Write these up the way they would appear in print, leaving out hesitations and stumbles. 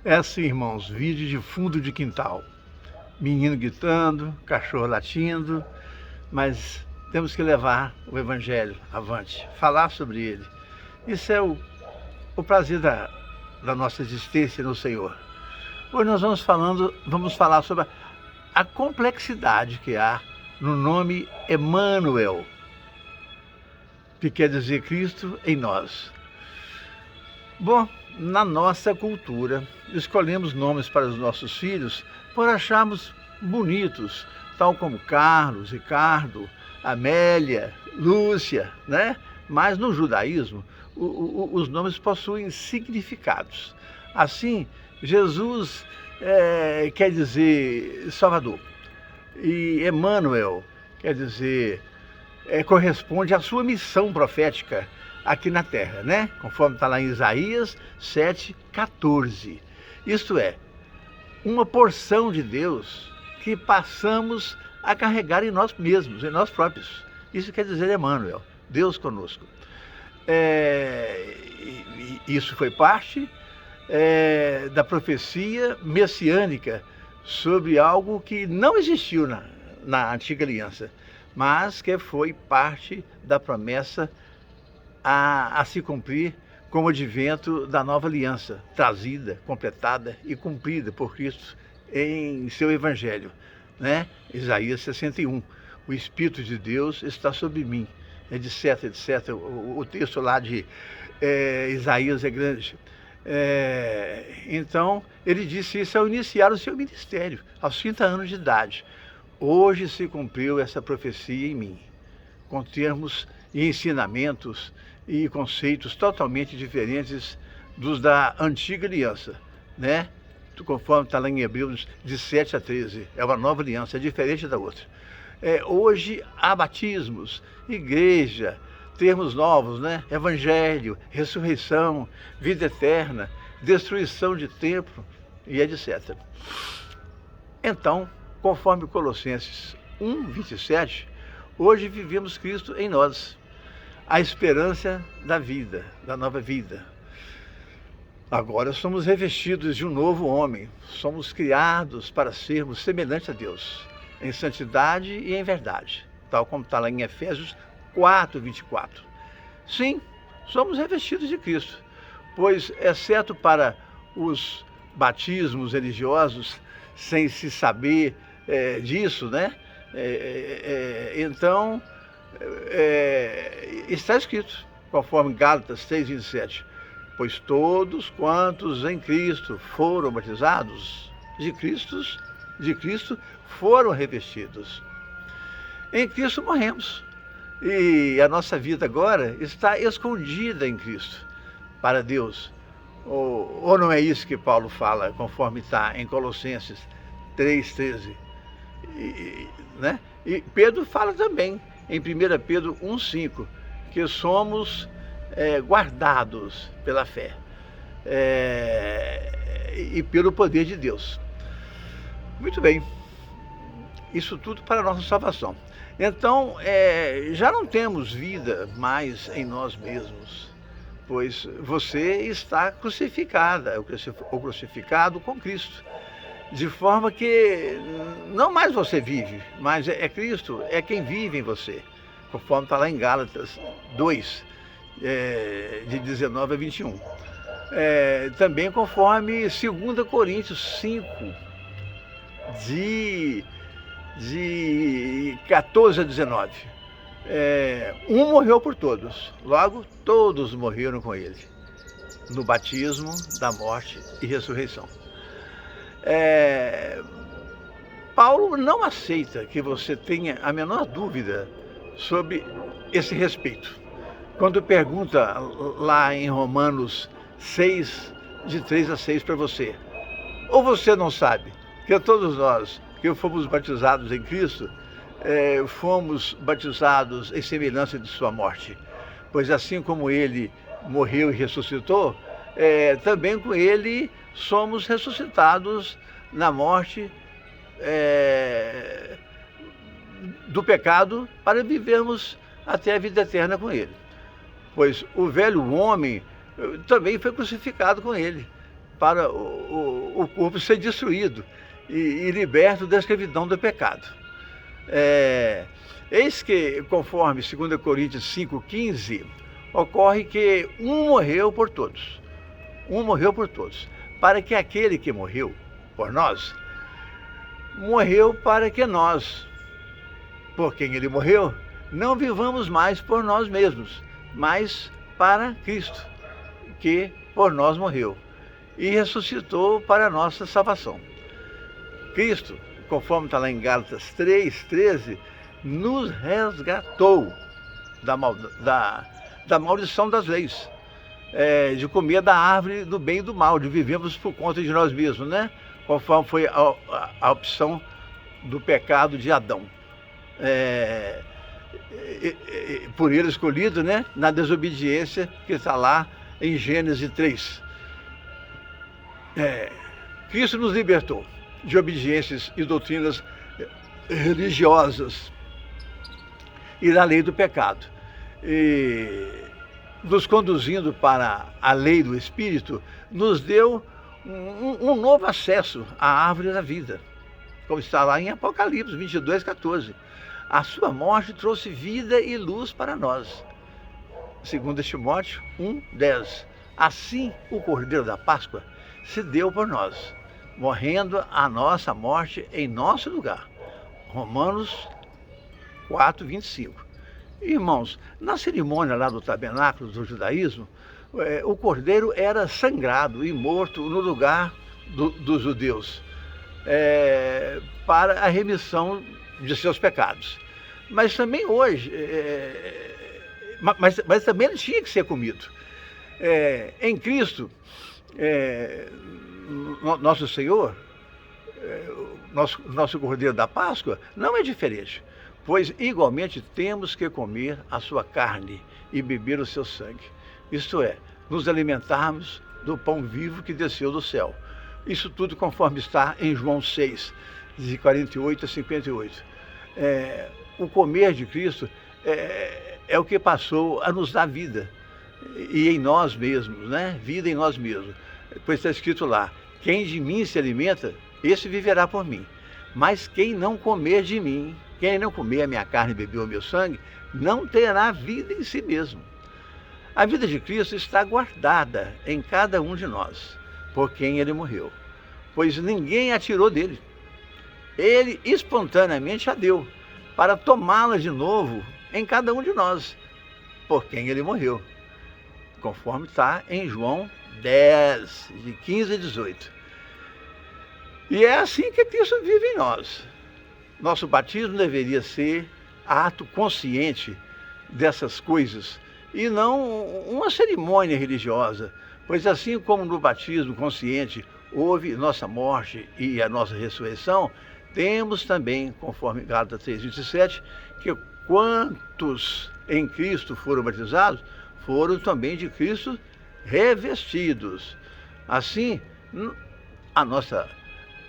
É assim, irmãos, vídeo de fundo de quintal. Menino gritando, cachorro latindo, mas temos que levar o Evangelho avante, falar sobre ele. Isso é o prazer da nossa existência no Senhor. Hoje nós vamos falar sobre a complexidade que há no nome Emmanuel, que quer dizer Cristo em nós. Bom, na nossa cultura, escolhemos nomes para os nossos filhos por acharmos bonitos, tal como Carlos, Ricardo, Amélia, Lúcia, né? Mas no judaísmo, os nomes possuem significados. Assim, Jesus quer dizer Salvador, e Emmanuel quer dizer, corresponde à sua missão profética aqui na Terra, né? Conforme está lá em Isaías 7,14. Isto é, uma porção de Deus que passamos a carregar em nós mesmos, em nós próprios. Isso quer dizer Emmanuel, Deus conosco. Isso foi parte da profecia messiânica sobre algo que não existiu na antiga aliança, mas que foi parte da promessa a se cumprir com o advento da nova aliança, trazida, completada e cumprida por Cristo em seu Evangelho, né? Isaías 61, o Espírito de Deus está sobre mim, etc, etc. O texto lá de Isaías é grande. Então, ele disse isso ao iniciar o seu ministério, aos 30 anos de idade. Hoje se cumpriu essa profecia em mim, com termos e ensinamentos e conceitos totalmente diferentes dos da antiga aliança, né? Conforme está lá em Hebreus, de 7 a 13. É uma nova aliança, é diferente da outra. Hoje há batismos, igreja, termos novos, né? Evangelho, ressurreição, vida eterna, destruição de templo e etc. Então, conforme Colossenses 1:27, hoje vivemos Cristo em nós, a esperança da vida, da nova vida. Agora somos revestidos de um novo homem, somos criados para sermos semelhantes a Deus, em santidade e em verdade, tal como está lá em Efésios 4:24. Sim, somos revestidos de Cristo, pois, exceto para os batismos religiosos, sem se saber disso, né? Então, está escrito, conforme Gálatas 6:27, pois todos quantos em Cristo foram batizados, de Cristo foram revestidos. Em Cristo morremos, e a nossa vida agora está escondida em Cristo, para Deus. Ou não é isso que Paulo fala, conforme está em Colossenses 3:13, né? E Pedro fala também, em 1 Pedro 1:5, que somos guardados pela fé e pelo poder de Deus. Muito bem, isso tudo para a nossa salvação. Então, já não temos vida mais em nós mesmos, pois você está crucificada, ou crucificado com Cristo, de forma que não mais você vive, mas é Cristo, é quem vive em você, conforme está lá em Gálatas 2, de 19 a 21. Também conforme 2 Coríntios 5, de 14 a 19. Um morreu por todos, logo todos morreram com ele, no batismo, da morte e ressurreição. Paulo não aceita que você tenha a menor dúvida sobre esse respeito, quando pergunta lá em Romanos 6, de 3 a 6 para você: ou você não sabe que todos nós que fomos batizados em Cristo, fomos batizados em semelhança de sua morte, pois assim como ele morreu e ressuscitou, também com ele somos ressuscitados na morte do pecado, para vivermos até a vida eterna com ele. Pois o velho homem também foi crucificado com ele, para o corpo ser destruído e liberto da escravidão do pecado. Eis que, conforme 2 Coríntios 5,15, ocorre que um morreu por todos, para que aquele que morreu por nós, morreu para que nós, por quem ele morreu, não vivamos mais por nós mesmos, mas para Cristo, que por nós morreu e ressuscitou para a nossa salvação. Cristo, conforme está lá em Gálatas 3,13, nos resgatou da maldição das leis, de comer da árvore do bem e do mal, de vivermos por conta de nós mesmos, né? Conforme foi a opção do pecado de Adão. Por ele escolhido, né? Na desobediência que está lá em Gênesis 3. Cristo nos libertou de obediências e doutrinas religiosas e da lei do pecado, e nos conduzindo para a lei do Espírito, nos deu um novo acesso à árvore da vida, como está lá em Apocalipse 22,14. A sua morte trouxe vida e luz para nós. 2 Timóteo 1,10. Assim o Cordeiro da Páscoa se deu por nós, morrendo a nossa morte em nosso lugar. Romanos 4,25. Irmãos, na cerimônia lá do tabernáculo do judaísmo, o cordeiro era sangrado e morto no lugar dos judeus, para a remissão de seus pecados. Mas também hoje, mas também ele tinha que ser comido. Em Cristo, nosso Senhor, nosso Cordeiro da Páscoa, não é diferente, pois igualmente temos que comer a sua carne e beber o seu sangue. Isto é, nos alimentarmos do pão vivo que desceu do céu. Isso tudo conforme está em João 6, de 48 a 58. O comer de Cristo é o que passou a nos dar vida, e em nós mesmos, né? Vida em nós mesmos. Pois está escrito lá, quem de mim se alimenta, esse viverá por mim. Mas quem não comer de mim, quem não comer a minha carne e beber o meu sangue, não terá vida em si mesmo. A vida de Cristo está guardada em cada um de nós, por quem ele morreu, pois ninguém a tirou dele. Ele espontaneamente a deu, para tomá-la de novo em cada um de nós, por quem ele morreu, conforme está em João 10, de 15 a 18. E é assim que Cristo vive em nós. Nosso batismo deveria ser ato consciente dessas coisas, e não uma cerimônia religiosa, pois assim como no batismo consciente houve nossa morte e a nossa ressurreição, temos também, conforme Gálatas 3,27, que quantos em Cristo foram batizados, foram também de Cristo revestidos. Assim, a nossa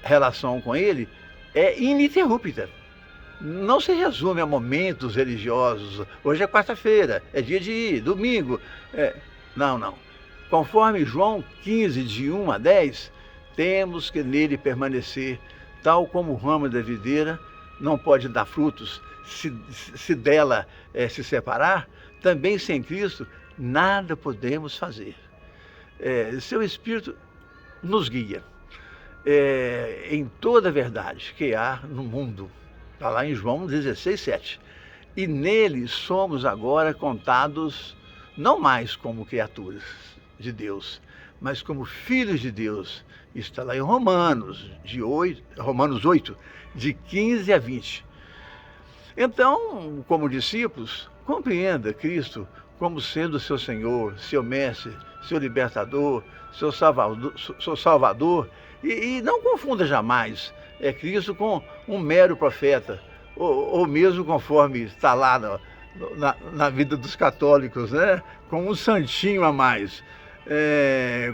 relação com ele é ininterrupta. Não se resume a momentos religiosos. Hoje é quarta-feira, é dia de ir, domingo. Não. Conforme João 15, de 1 a 10, temos que nele permanecer, tal como o ramo da videira não pode dar frutos se dela se separar, também sem Cristo nada podemos fazer. Seu Espírito nos guia em toda a verdade que há no mundo. Está lá em João 16,7. E nele somos agora contados não mais como criaturas de Deus, mas como filhos de Deus. Está lá em Romanos 8, de 15 a 20. Então, como discípulos, compreenda Cristo como sendo seu Senhor, seu Mestre, seu Libertador, seu Salvador, e não confunda jamais Cristo com um mero profeta, ou mesmo conforme está lá na vida dos católicos, né? Com um santinho a mais,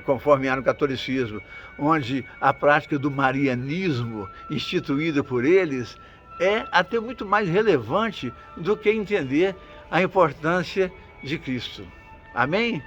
conforme há no catolicismo, onde a prática do marianismo instituída por eles é até muito mais relevante do que entender a importância de Cristo. Amém?